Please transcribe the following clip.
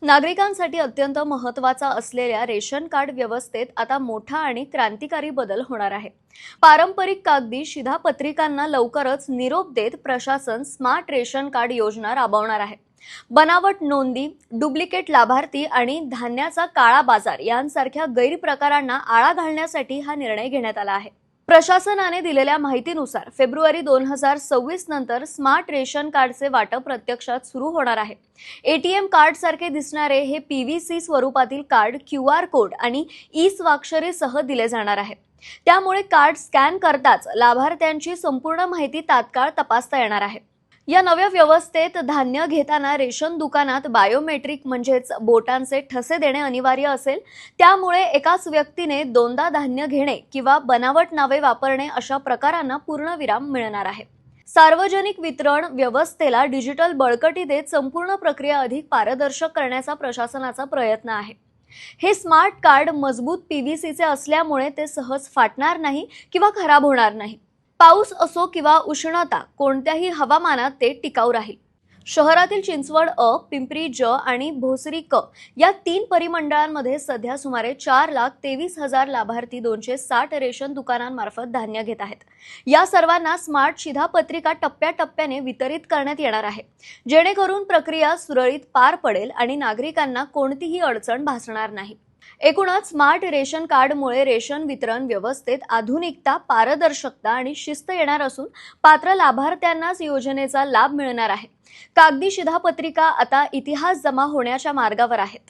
नागरिकांसाठी अत्यंत महत्त्वाचा असलेल्या रेशन कार्ड व्यवस्थेत आता मोठा आणि क्रांतिकारी बदल होणार आहे। पारंपरिक कागदी शिधापत्रिकांना लवकरच निरोप देत प्रशासन स्मार्ट रेशन कार्ड योजना राबवणार आहे। बनावट नोंदी, डुप्लिकेट लाभार्थी आणि धान्याचा काळा बाजार यांसारख्या गैरप्रकारांना आळा घालण्यासाठी हा निर्णय घेण्यात आला आहे। प्रशासनाने दिलेल्या माहितीनुसार फेब्रुवारी 2026 नंतर स्मार्ट रेशन कार्डचे वाटप प्रत्यक्षात सुरू होणार आहे। एटीएम कार्ड सारखे दिसणारे हे पीव्हीसी स्वरूपातील कार्ड क्यूआर कोड आणि ई स्वाक्षरीसह दिले जाणार आहे। त्यामुळे कार्ड स्कॅन करताच लाभार्थ्यांची संपूर्ण माहिती तात्काळ तपासता येणार आहे। या नव्या व्यवस्थेत धान्य घेताना रेशन दुकानात बायोमेट्रिक म्हणजेच बोटांचे ठसे देणे अनिवार्य असेल। त्यामुळे एकाच व्यक्तीने दोनदा धान्य घेणे किंवा बनावट नावे वापरणे अशा प्रकारांना पूर्णविराम मिळणार आहे। सार्वजनिक वितरण व्यवस्थेला डिजिटल बळकटी देत संपूर्ण प्रक्रिया अधिक पारदर्शक करण्याचा प्रशासनाचा प्रयत्न आहे। हे स्मार्ट कार्ड मजबूत पीव्हीसीचे असल्यामुळे ते सहज फाटणार नाही किंवा खराब होणार नाही। पाऊस असो किंवा उष्णता, कोणत्याही हवामानात ते टिकाऊ राहील। शहरातील चिंचवड अ, पिंपरी ज आणि भोसरी क या 3 परिमंडळांमध्ये सध्या सुमारे 4,23,000 लाभार्थी 260 रेशन दुकानांमार्फत धान्य घेत आहेत। या सर्वांना स्मार्ट शिधापत्रिका टप्प्याटप्प्याने वितरित करण्यात येणार आहे, जेणेकरून प्रक्रिया सुरळीत पार पडेल आणि नागरिकांना कोणतीही अडचण भासणार नाही। एकूणच स्मार्ट रेशन कार्डमुळे रेशन वितरण व्यवस्थेत आधुनिकता, पारदर्शकता आणि शिस्त येणार असून पात्र लाभार्थ्यांनाच योजनेचा लाभ मिळणार आहे। कागदी शिधापत्रिका आता इतिहास जमा होण्याच्या मार्गावर आहेत।